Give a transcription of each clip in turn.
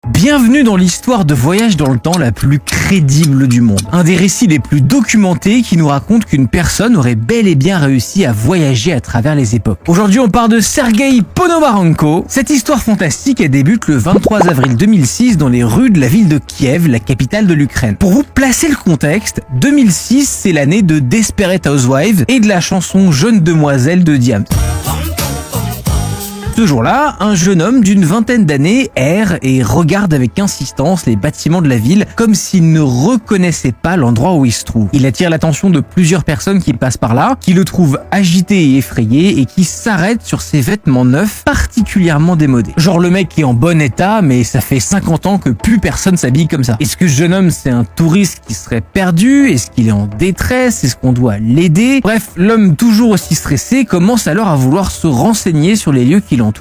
Bienvenue dans l'histoire de voyage dans le temps la plus crédible du monde. Un des récits les plus documentés qui nous raconte qu'une personne aurait bel et bien réussi à voyager à travers les époques. Aujourd'hui, on parle de Sergueï Ponomarenko. Cette histoire fantastique, elle débute le 23 avril 2006 dans les rues de la ville de Kiev, la capitale de l'Ukraine. Pour vous placer le contexte, 2006, c'est l'année de Desperate Housewives et de la chanson Jeune demoiselle de Diams. Ce jour-là, un jeune homme d'une vingtaine d'années erre et regarde avec insistance les bâtiments de la ville comme s'il ne reconnaissait pas l'endroit où il se trouve. Il attire l'attention de plusieurs personnes qui passent par là, qui le trouvent agité et effrayé et qui s'arrêtent sur ses vêtements neufs particulièrement démodés. Genre le mec est en bon état mais ça fait 50 ans que plus personne s'habille comme ça. Est-ce que ce jeune homme c'est un touriste qui serait perdu? Est-ce qu'il est en détresse? Est-ce qu'on doit l'aider? Bref, l'homme toujours aussi stressé commence alors à vouloir se renseigner sur les lieux qui l'entourent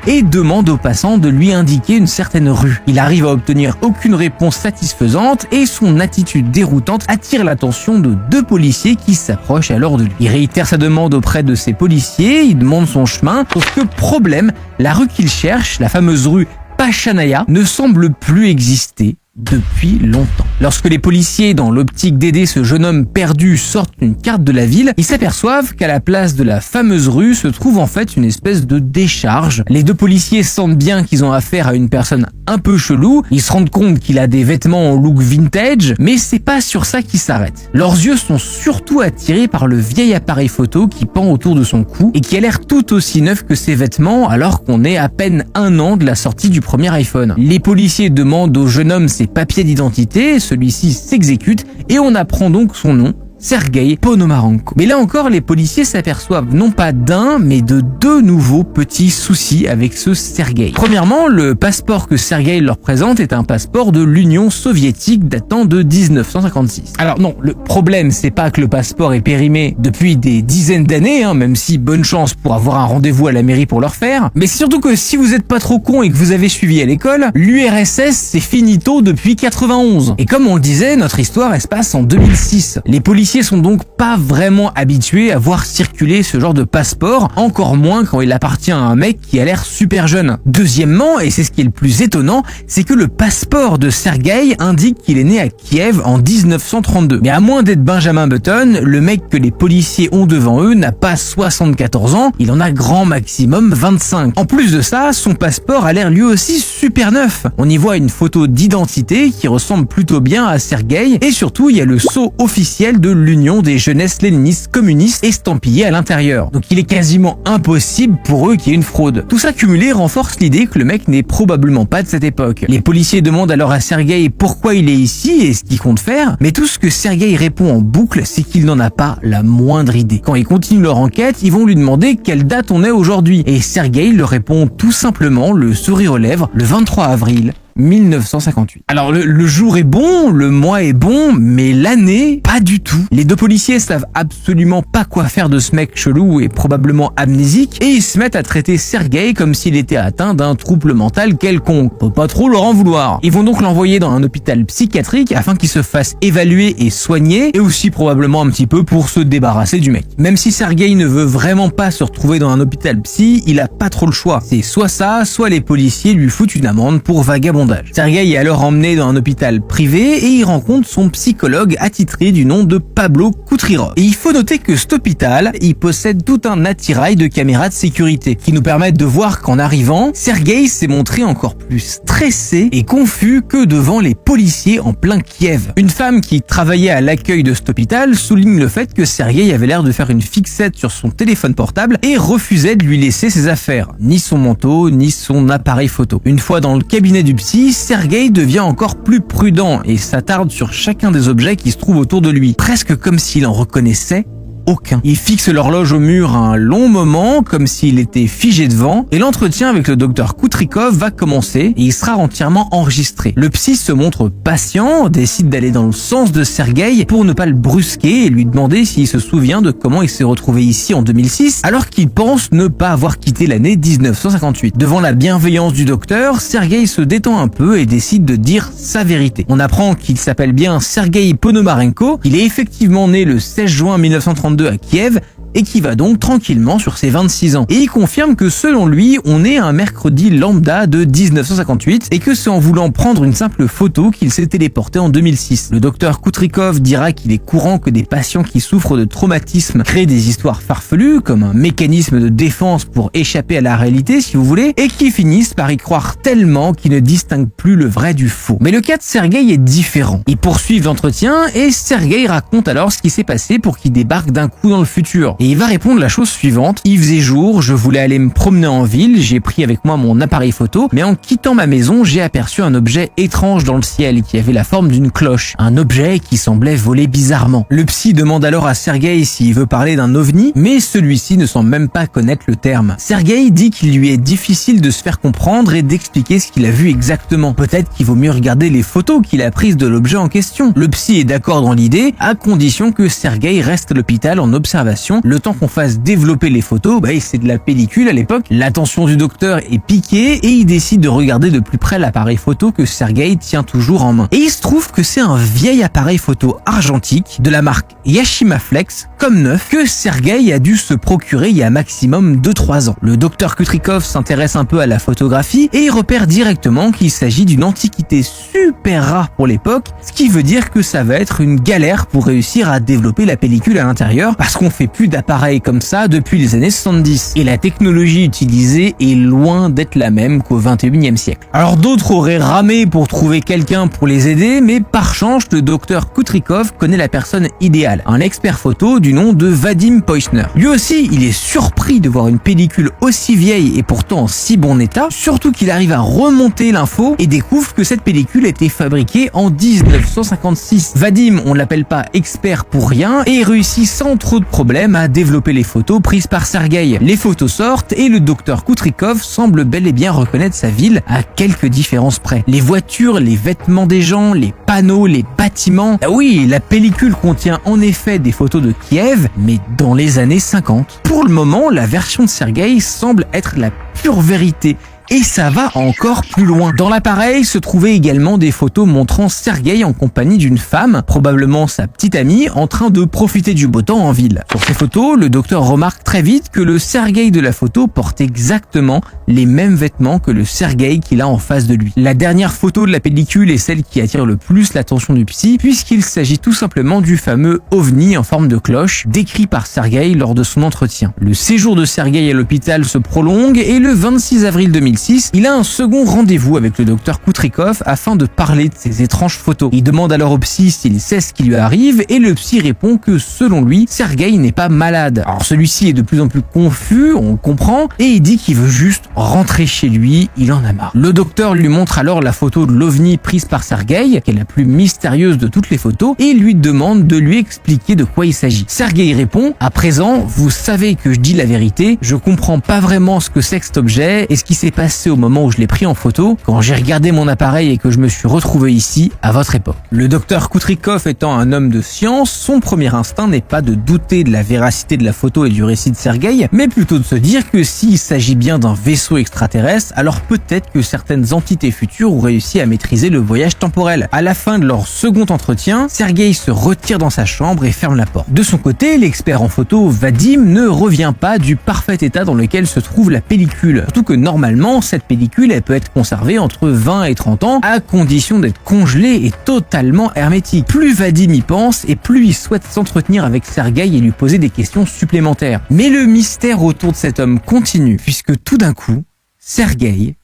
et demande aux passants de lui indiquer une certaine rue. Il arrive à obtenir aucune réponse satisfaisante et son attitude déroutante attire l'attention de deux policiers qui s'approchent alors de lui. Il réitère sa demande auprès de ces policiers, il demande son chemin, sauf que problème, la rue qu'il cherche, la fameuse rue Pachanaya, ne semble plus exister depuis longtemps. Lorsque les policiers, dans l'optique d'aider ce jeune homme perdu, sortent une carte de la ville, ils s'aperçoivent qu'à la place de la fameuse rue se trouve en fait une espèce de décharge. Les deux policiers sentent bien qu'ils ont affaire à une personne un peu chelou, ils se rendent compte qu'il a des vêtements en look vintage, mais c'est pas sur ça qu'ils s'arrêtent. Leurs yeux sont surtout attirés par le vieil appareil photo qui pend autour de son cou et qui a l'air tout aussi neuf que ses vêtements alors qu'on est à peine 1 an de la sortie du premier iPhone. Les policiers demandent au jeune homme ses papiers d'identité, celui-ci s'exécute et on apprend donc son nom, Sergueï Ponomarenko. Mais là encore, les policiers s'aperçoivent non pas d'un, mais de deux nouveaux petits soucis avec ce Sergueï. Premièrement, le passeport que Sergueï leur présente est un passeport de l'Union soviétique datant de 1956. Alors non, le problème c'est pas que le passeport est périmé depuis des dizaines d'années, même si bonne chance pour avoir un rendez-vous à la mairie pour le refaire, mais c'est surtout que si vous êtes pas trop con et que vous avez suivi à l'école, l'URSS c'est finito depuis 91. Et comme on le disait, notre histoire elle se passe en 2006. Les policiers sont donc pas vraiment habitués à voir circuler ce genre de passeport, encore moins quand il appartient à un mec qui a l'air super jeune. Deuxièmement, et c'est ce qui est le plus étonnant, c'est que le passeport de Sergueï indique qu'il est né à Kiev en 1932. Mais à moins d'être Benjamin Button, le mec que les policiers ont devant eux n'a pas 74 ans, il en a grand maximum 25. En plus de ça, son passeport a l'air lui aussi super neuf. On y voit une photo d'identité qui ressemble plutôt bien à Sergueï et surtout il y a le sceau officiel de l'Union des jeunesses léninistes communistes estampillé à l'intérieur. Donc il est quasiment impossible pour eux qu'il y ait une fraude. Tout ça cumulé renforce l'idée que le mec n'est probablement pas de cette époque. Les policiers demandent alors à Sergueï pourquoi il est ici et ce qu'il compte faire, mais tout ce que Sergueï répond en boucle, c'est qu'il n'en a pas la moindre idée. Quand ils continuent leur enquête, ils vont lui demander quelle date on est aujourd'hui, et Sergueï leur répond tout simplement, le sourire aux lèvres, le 23 avril 1958. Alors le jour est bon, le mois est bon, mais l'année, pas du tout. Les deux policiers savent absolument pas quoi faire de ce mec chelou et probablement amnésique, et ils se mettent à traiter Sergueï comme s'il était atteint d'un trouble mental quelconque. Faut pas trop leur en vouloir. Ils vont donc l'envoyer dans un hôpital psychiatrique afin qu'il se fasse évaluer et soigner, et aussi probablement un petit peu pour se débarrasser du mec. Même si Sergueï ne veut vraiment pas se retrouver dans un hôpital psy, il a pas trop le choix. C'est soit ça, soit les policiers lui foutent une amende pour vagabondage. Sergueï est alors emmené dans un hôpital privé et il rencontre son psychologue attitré du nom de Pablo Koutrirov. Et il faut noter que cet hôpital, il possède tout un attirail de caméras de sécurité qui nous permettent de voir qu'en arrivant, Sergueï s'est montré encore plus stressé et confus que devant les policiers en plein Kiev. Une femme qui travaillait à l'accueil de cet hôpital souligne le fait que Sergueï avait l'air de faire une fixette sur son téléphone portable et refusait de lui laisser ses affaires, ni son manteau, ni son appareil photo. Une fois dans le cabinet du psy, Sergueï devient encore plus prudent et s'attarde sur chacun des objets qui se trouvent autour de lui, presque comme s'il en reconnaissait aucun. Il fixe l'horloge au mur un long moment, comme s'il était figé devant, et l'entretien avec le docteur Koutrikov va commencer, et il sera entièrement enregistré. Le psy se montre patient, décide d'aller dans le sens de Sergueï pour ne pas le brusquer et lui demander s'il se souvient de comment il s'est retrouvé ici en 2006, alors qu'il pense ne pas avoir quitté l'année 1958. Devant la bienveillance du docteur, Sergueï se détend un peu et décide de dire sa vérité. On apprend qu'il s'appelle bien Sergueï Ponomarenko, qu'il est effectivement né le 16 juin 1932 à Kiev, et qui va donc tranquillement sur ses 26 ans. Et il confirme que selon lui, on est un mercredi lambda de 1958 et que c'est en voulant prendre une simple photo qu'il s'est téléporté en 2006. Le docteur Koutrikov dira qu'il est courant que des patients qui souffrent de traumatisme créent des histoires farfelues, comme un mécanisme de défense pour échapper à la réalité si vous voulez, et qui finissent par y croire tellement qu'ils ne distinguent plus le vrai du faux. Mais le cas de Sergueï est différent. Ils poursuivent l'entretien et Sergueï raconte alors ce qui s'est passé pour qu'il débarque d'un coup dans le futur. Et il va répondre la chose suivante: il faisait jour, je voulais aller me promener en ville, j'ai pris avec moi mon appareil photo, mais en quittant ma maison, j'ai aperçu un objet étrange dans le ciel qui avait la forme d'une cloche. Un objet qui semblait voler bizarrement. Le psy demande alors à Sergueï s'il veut parler d'un ovni, mais celui-ci ne semble même pas connaître le terme. Sergueï dit qu'il lui est difficile de se faire comprendre et d'expliquer ce qu'il a vu exactement. Peut-être qu'il vaut mieux regarder les photos qu'il a prises de l'objet en question. Le psy est d'accord dans l'idée, à condition que Sergueï reste à l'hôpital en observation, le temps qu'on fasse développer les photos. C'est de la pellicule à l'époque. L'attention du docteur est piquée et il décide de regarder de plus près l'appareil photo que Sergueï tient toujours en main. Et il se trouve que c'est un vieil appareil photo argentique de la marque Yashica Flex, comme neuf, que Sergueï a dû se procurer il y a maximum 2-3 ans. Le docteur Koutrikov s'intéresse un peu à la photographie et il repère directement qu'il s'agit d'une antiquité super rare pour l'époque, ce qui veut dire que ça va être une galère pour réussir à développer la pellicule à l'intérieur, parce qu'on fait plus d'appareils comme ça depuis les années 70. Et la technologie utilisée est loin d'être la même qu'au 21e siècle. Alors d'autres auraient ramé pour trouver quelqu'un pour les aider, mais par chance, le docteur Koutrikov connaît la personne idéale, un expert photo du nom de Vadim Poisner. Lui aussi, il est surpris de voir une pellicule aussi vieille et pourtant en si bon état, surtout qu'il arrive à remonter l'info et découvre que cette pellicule a été fabriquée en 1956. Vadim, on l'appelle pas expert pour rien, et réussit sans trop de problèmes à développer les photos prises par Sergueï. Les photos sortent et le docteur Koutrikov semble bel et bien reconnaître sa ville à quelques différences près. Les voitures, les vêtements des gens, les panneaux, les bâtiments. Ah oui, la pellicule contient en effet des photos de Kiev, mais dans les années 50. Pour le moment, la version de Sergueï semble être la pure vérité. Et ça va encore plus loin. Dans l'appareil se trouvaient également des photos montrant Sergueï en compagnie d'une femme, probablement sa petite amie, en train de profiter du beau temps en ville. Sur ces photos, le docteur remarque très vite que le Sergueï de la photo porte exactement les mêmes vêtements que le Sergueï qu'il a en face de lui. La dernière photo de la pellicule est celle qui attire le plus l'attention du psy, puisqu'il s'agit tout simplement du fameux ovni en forme de cloche, décrit par Sergueï lors de son entretien. Le séjour de Sergueï à l'hôpital se prolonge et le 26 avril 2006, il a un second rendez-vous avec le docteur Koutrikov afin de parler de ces étranges photos. Il demande alors au psy s'il sait ce qui lui arrive et le psy répond que selon lui, Sergueï n'est pas malade. Alors celui-ci est de plus en plus confus, on le comprend, et il dit qu'il veut juste rentrer chez lui, il en a marre. Le docteur lui montre alors la photo de l'ovni prise par Sergueï, qui est la plus mystérieuse de toutes les photos, et il lui demande de lui expliquer de quoi il s'agit. Sergueï répond: à présent, vous savez que je dis la vérité, je comprends pas vraiment ce que c'est que cet objet et ce qui s'est passé au moment où je l'ai pris en photo, quand j'ai regardé mon appareil et que je me suis retrouvé ici, à votre époque. Le docteur Koutrikov étant un homme de science, son premier instinct n'est pas de douter de la véracité de la photo et du récit de Sergueï, mais plutôt de se dire que s'il s'agit bien d'un vaisseau extraterrestre, alors peut-être que certaines entités futures ont réussi à maîtriser le voyage temporel. À la fin de leur second entretien, Sergueï se retire dans sa chambre et ferme la porte. De son côté, l'expert en photo Vadim ne revient pas du parfait état dans lequel se trouve la pellicule, surtout que normalement, cette pellicule, elle peut être conservée entre 20 et 30 ans, à condition d'être congelée et totalement hermétique. Plus Vadim y pense, et plus il souhaite s'entretenir avec Sergueï et lui poser des questions supplémentaires. Mais le mystère autour de cet homme continue, puisque tout d'un coup, Sergueï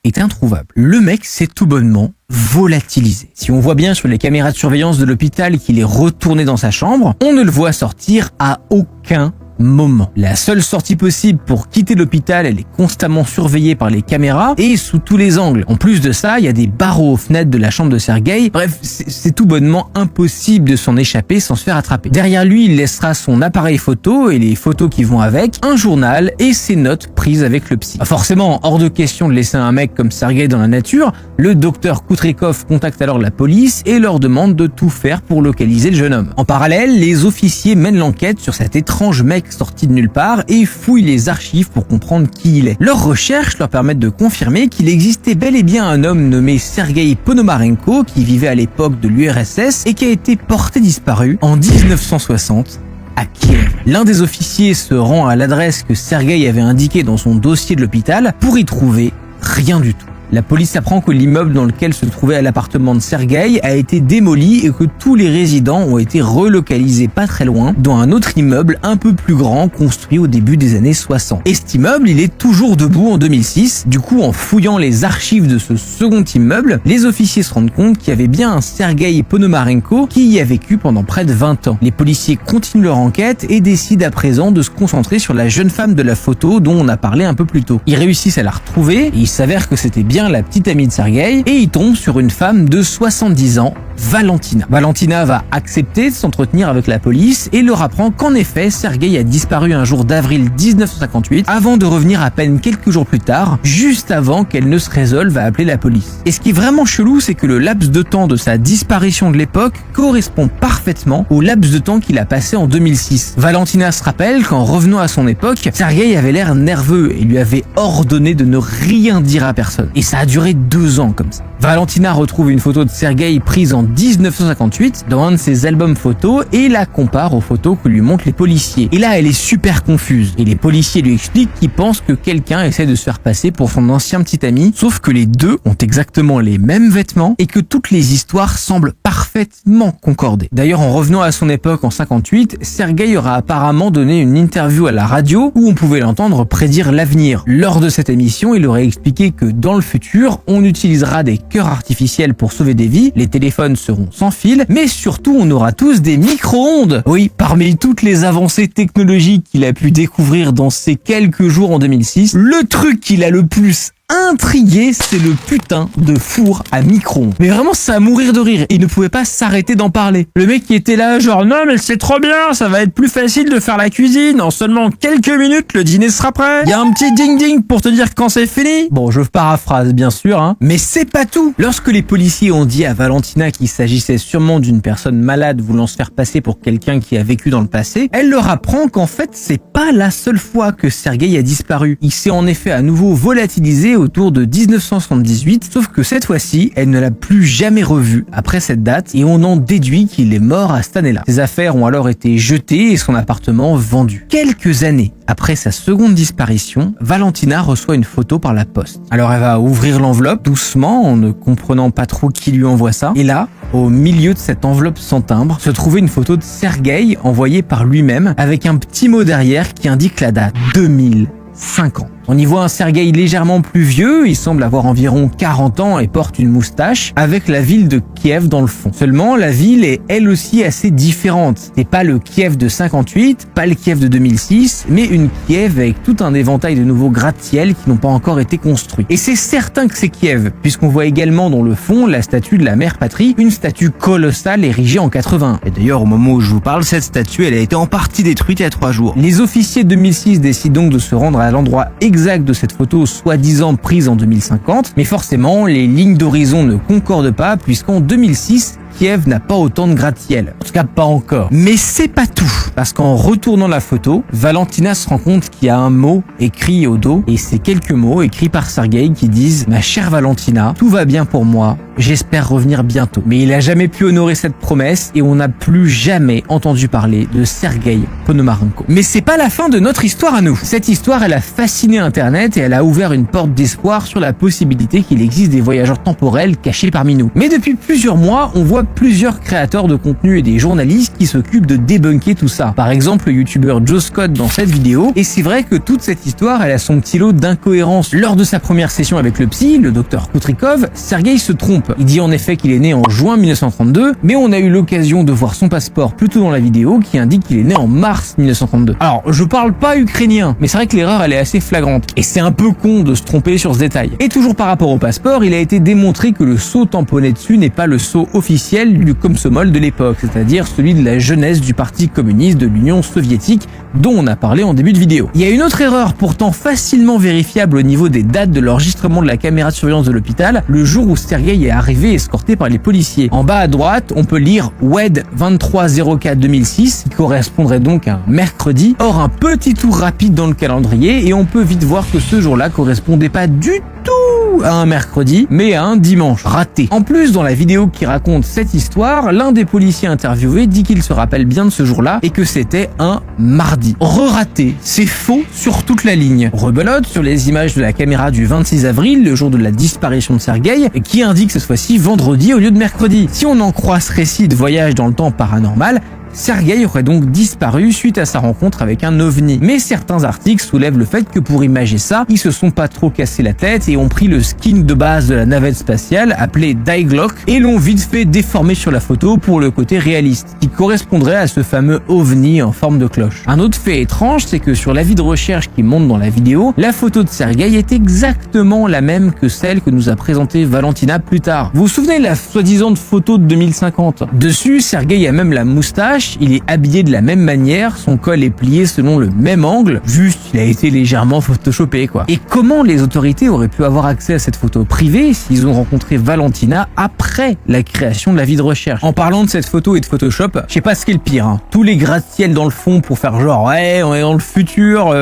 est introuvable. Le mec s'est tout bonnement volatilisé. Si on voit bien sur les caméras de surveillance de l'hôpital qu'il est retourné dans sa chambre, on ne le voit sortir à aucun moment. La seule sortie possible pour quitter l'hôpital, elle est constamment surveillée par les caméras et sous tous les angles. En plus de ça, il y a des barreaux aux fenêtres de la chambre de Sergueï. Bref, c'est tout bonnement impossible de s'en échapper sans se faire attraper. Derrière lui, il laissera son appareil photo et les photos qui vont avec, un journal et ses notes prises avec le psy. Forcément, hors de question de laisser un mec comme Sergueï dans la nature, le docteur Koutrikov contacte alors la police et leur demande de tout faire pour localiser le jeune homme. En parallèle, les officiers mènent l'enquête sur cet étrange mec sorti de nulle part et fouillent les archives pour comprendre qui il est. Leurs recherches leur permettent de confirmer qu'il existait bel et bien un homme nommé Sergueï Ponomarenko qui vivait à l'époque de l'URSS et qui a été porté disparu en 1960 à Kiev. L'un des officiers se rend à l'adresse que Sergueï avait indiquée dans son dossier de l'hôpital pour y trouver rien du tout. La police apprend que l'immeuble dans lequel se trouvait l'appartement de Sergueï a été démoli et que tous les résidents ont été relocalisés pas très loin dans un autre immeuble un peu plus grand construit au début des années 60. Et cet immeuble, il est toujours debout en 2006. Du coup, en fouillant les archives de ce second immeuble, les officiers se rendent compte qu'il y avait bien un Sergueï Ponomarenko qui y a vécu pendant près de 20 ans. Les policiers continuent leur enquête et décident à présent de se concentrer sur la jeune femme de la photo dont on a parlé un peu plus tôt. Ils réussissent à la retrouver et il s'avère que c'était bien la petite amie de Sergueï et il tombe sur une femme de 70 ans, Valentina. Valentina va accepter de s'entretenir avec la police et leur apprend qu'en effet, Sergueï a disparu un jour d'avril 1958 avant de revenir à peine quelques jours plus tard, juste avant qu'elle ne se résolve à appeler la police. Et ce qui est vraiment chelou, c'est que le laps de temps de sa disparition de l'époque correspond parfaitement au laps de temps qu'il a passé en 2006. Valentina se rappelle qu'en revenant à son époque, Sergueï avait l'air nerveux et lui avait ordonné de ne rien dire à personne. Et ça a duré 2 ans comme ça. Valentina retrouve une photo de Sergueï prise en 1958 dans un de ses albums photos et la compare aux photos que lui montrent les policiers. Et là, elle est super confuse. Et les policiers lui expliquent qu'ils pensent que quelqu'un essaie de se faire passer pour son ancien petit ami, sauf que les deux ont exactement les mêmes vêtements et que toutes les histoires semblent parfaitement concorder. D'ailleurs, en revenant à son époque en 58, Sergueï aura apparemment donné une interview à la radio où on pouvait l'entendre prédire l'avenir. Lors de cette émission, il aurait expliqué que dans le futur, on utilisera des cœurs artificiels pour sauver des vies, les téléphones seront sans fil, mais surtout on aura tous des micro-ondes. Oui, parmi toutes les avancées technologiques qu'il a pu découvrir dans ces quelques jours en 2006, le truc qu'il a le plus intrigué, c'est le putain de four à micro-ondes. Mais vraiment, ça à mourir de rire. Il ne pouvait pas s'arrêter d'en parler. Le mec qui était là, genre, non, mais c'est trop bien, ça va être plus facile de faire la cuisine. En seulement quelques minutes, le dîner sera prêt. Il y a un petit ding-ding pour te dire quand c'est fini. Bon, je paraphrase, bien sûr, hein. Mais c'est pas tout. Lorsque les policiers ont dit à Valentina qu'il s'agissait sûrement d'une personne malade voulant se faire passer pour quelqu'un qui a vécu dans le passé, elle leur apprend qu'en fait, c'est pas la seule fois que Sergueï a disparu. Il s'est en effet à nouveau volatilisé autour de 1978, sauf que cette fois-ci, elle ne l'a plus jamais revu après cette date et on en déduit qu'il est mort à cette année-là. Ses affaires ont alors été jetées et son appartement vendu. Quelques années après sa seconde disparition, Valentina reçoit une photo par la poste. Alors elle va ouvrir l'enveloppe doucement en ne comprenant pas trop qui lui envoie ça. Et là, au milieu de cette enveloppe sans timbre, se trouvait une photo de Sergueï envoyée par lui-même avec un petit mot derrière qui indique la date 2050. On y voit un Sergueï légèrement plus vieux, il semble avoir environ 40 ans et porte une moustache, avec la ville de Kiev dans le fond. Seulement, la ville est elle aussi assez différente. C'est pas le Kiev de 58, pas le Kiev de 2006, mais une Kiev avec tout un éventail de nouveaux gratte-ciel qui n'ont pas encore été construits. Et c'est certain que c'est Kiev, puisqu'on voit également dans le fond la statue de la mère patrie, une statue colossale érigée en 80. Et d'ailleurs, au moment où je vous parle, cette statue, elle a été en partie détruite il y a 3 jours. Les officiers de 2006 décident donc de se rendre à l'endroit exact de cette photo soi-disant prise en 2050, mais forcément les lignes d'horizon ne concordent pas puisqu'en 2006, Kiev n'a pas autant de gratte-ciel. En tout cas, pas encore. Mais c'est pas tout. Parce qu'en retournant la photo, Valentina se rend compte qu'il y a un mot écrit au dos, et c'est quelques mots écrits par Sergueï qui disent « Ma chère Valentina, tout va bien pour moi, j'espère revenir bientôt ». Mais il a jamais pu honorer cette promesse, et on n'a plus jamais entendu parler de Sergueï Ponomarenko. Mais c'est pas la fin de notre histoire à nous. Cette histoire, elle a fasciné Internet, et elle a ouvert une porte d'espoir sur la possibilité qu'il existe des voyageurs temporels cachés parmi nous. Mais depuis plusieurs mois, on voit plusieurs créateurs de contenu et des journalistes qui s'occupent de débunker tout ça. Par exemple, le youtubeur Joe Scott dans cette vidéo. Et c'est vrai que toute cette histoire, elle a son petit lot d'incohérences. Lors de sa première session avec le psy, le docteur Koutrikov, Sergueï se trompe. Il dit en effet qu'il est né en juin 1932, mais on a eu l'occasion de voir son passeport plus tôt dans la vidéo qui indique qu'il est né en mars 1932. Alors, je parle pas ukrainien, mais c'est vrai que l'erreur, elle est assez flagrante. Et c'est un peu con de se tromper sur ce détail. Et toujours par rapport au passeport, il a été démontré que le sceau tamponné dessus n'est pas le sceau officiel du Komsomol de l'époque, c'est-à-dire celui de la jeunesse du Parti communiste de l'Union soviétique dont on a parlé en début de vidéo. Il y a une autre erreur pourtant facilement vérifiable au niveau des dates de l'enregistrement de la caméra de surveillance de l'hôpital, le jour où Sergueï est arrivé escorté par les policiers. En bas à droite, on peut lire WED 2304 2006, qui correspondrait donc à un mercredi. Or, un petit tour rapide dans le calendrier et on peut vite voir que ce jour-là correspondait pas du tout ou à un mercredi, mais à un dimanche. Raté. En plus, dans la vidéo qui raconte cette histoire, l'un des policiers interviewés dit qu'il se rappelle bien de ce jour-là et que c'était un mardi. Re-raté. C'est faux sur toute la ligne. Rebelote sur les images de la caméra du 26 avril, le jour de la disparition de Sergueï, qui indique cette fois-ci vendredi au lieu de mercredi. Si on en croit ce récit de voyage dans le temps paranormal, Sergueï aurait donc disparu suite à sa rencontre avec un ovni. Mais certains articles soulèvent le fait que pour imager ça, ils se sont pas trop cassé la tête et ont pris le skin de base de la navette spatiale appelé Daiglock et l'ont vite fait déformer sur la photo pour le côté réaliste, qui correspondrait à ce fameux ovni en forme de cloche. Un autre fait étrange, c'est que sur l'avis de recherche qui monte dans la vidéo, la photo de Sergueï est exactement la même que celle que nous a présentée Valentina plus tard. Vous vous souvenez de la soi-disant photo de 2050 ? Dessus, Sergueï a même la moustache, il est habillé de la même manière, son col est plié selon le même angle, juste il a été légèrement photoshopé quoi. Et comment les autorités auraient pu avoir accès à cette photo privée s'ils ont rencontré Valentina après la création de l'avis de recherche? En parlant de cette photo et de Photoshop, je sais pas ce qui est le pire, hein. Tous les gratte-ciel dans le fond pour faire genre ouais on est dans le futur,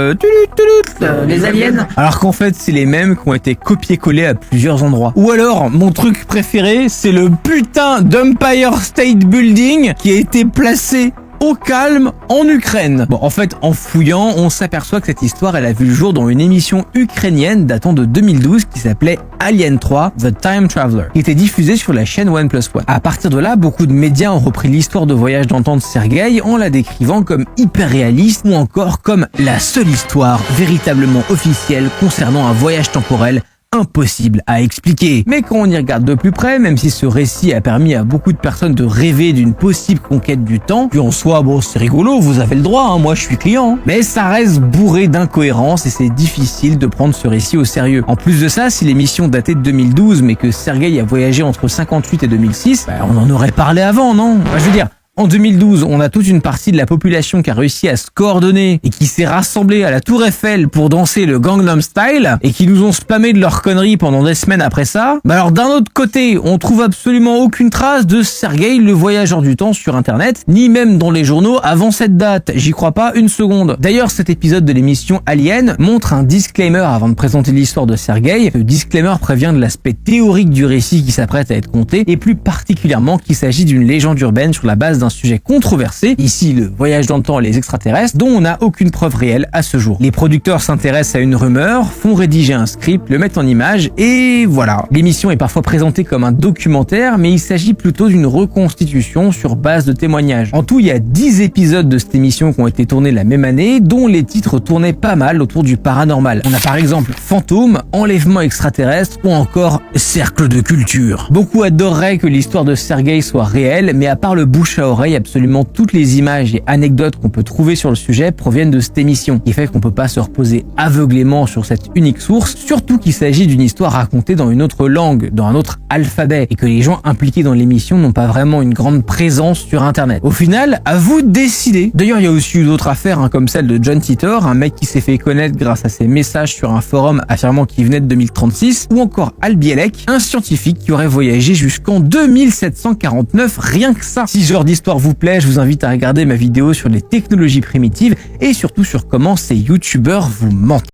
les aliens, alors qu'en fait c'est les mêmes qui ont été copiés-collés à plusieurs endroits. Ou alors mon truc préféré c'est le putain d'Empire State Building qui a été placé au calme en Ukraine. Bon, en fait, en fouillant, on s'aperçoit que cette histoire, elle a vu le jour dans une émission ukrainienne datant de 2012 qui s'appelait Alien 3, The Time Traveler, qui était diffusée sur la chaîne OnePlus One. À partir de là, beaucoup de médias ont repris l'histoire de voyage dans le temps de Sergueï en la décrivant comme hyper réaliste ou encore comme la seule histoire véritablement officielle concernant un voyage temporel impossible à expliquer. Mais quand on y regarde de plus près, même si ce récit a permis à beaucoup de personnes de rêver d'une possible conquête du temps, puis en soi, bon, c'est rigolo, vous avez le droit, hein, moi je suis client, mais ça reste bourré d'incohérences et c'est difficile de prendre ce récit au sérieux. En plus de ça, si l'émission datait de 2012, mais que Sergueï a voyagé entre 58 et 2006, on en aurait parlé avant, non? Je veux dire, en 2012, on a toute une partie de la population qui a réussi à se coordonner et qui s'est rassemblée à la Tour Eiffel pour danser le Gangnam Style et qui nous ont spammé de leurs conneries pendant des semaines après ça. Alors d'un autre côté, on trouve absolument aucune trace de Sergueï le voyageur du temps sur internet, ni même dans les journaux avant cette date. J'y crois pas une seconde. D'ailleurs, cet épisode de l'émission Alien montre un disclaimer avant de présenter l'histoire de Sergueï. Ce disclaimer prévient de l'aspect théorique du récit qui s'apprête à être conté et plus particulièrement qu'il s'agit d'une légende urbaine sur la base d'un sujet controversé, ici le voyage dans le temps et les extraterrestres, dont on n'a aucune preuve réelle à ce jour. Les producteurs s'intéressent à une rumeur, font rédiger un script, le mettent en image, et voilà. L'émission est parfois présentée comme un documentaire, mais il s'agit plutôt d'une reconstitution sur base de témoignages. En tout, il y a 10 épisodes de cette émission qui ont été tournés la même année, dont les titres tournaient pas mal autour du paranormal. On a par exemple Fantôme, Enlèvement extraterrestre, ou encore Cercle de culture. Beaucoup adoreraient que l'histoire de Sergueï soit réelle, mais à part le bouche à oreille, absolument toutes les images et anecdotes qu'on peut trouver sur le sujet proviennent de cette émission, qui fait qu'on peut pas se reposer aveuglément sur cette unique source, surtout qu'il s'agit d'une histoire racontée dans une autre langue, dans un autre alphabet, et que les gens impliqués dans l'émission n'ont pas vraiment une grande présence sur internet. Au final, à vous de décider. D'ailleurs, il y a aussi eu d'autres affaires, comme celle de John Titor, un mec qui s'est fait connaître grâce à ses messages sur un forum affirmant qu'il venait de 2036, ou encore Al Bielek, un scientifique qui aurait voyagé jusqu'en 2749, rien que ça. Si ce genre d'histoire vous plaît, je vous invite à regarder ma vidéo sur les technologies primitives et surtout sur comment ces youtubeurs vous mentent.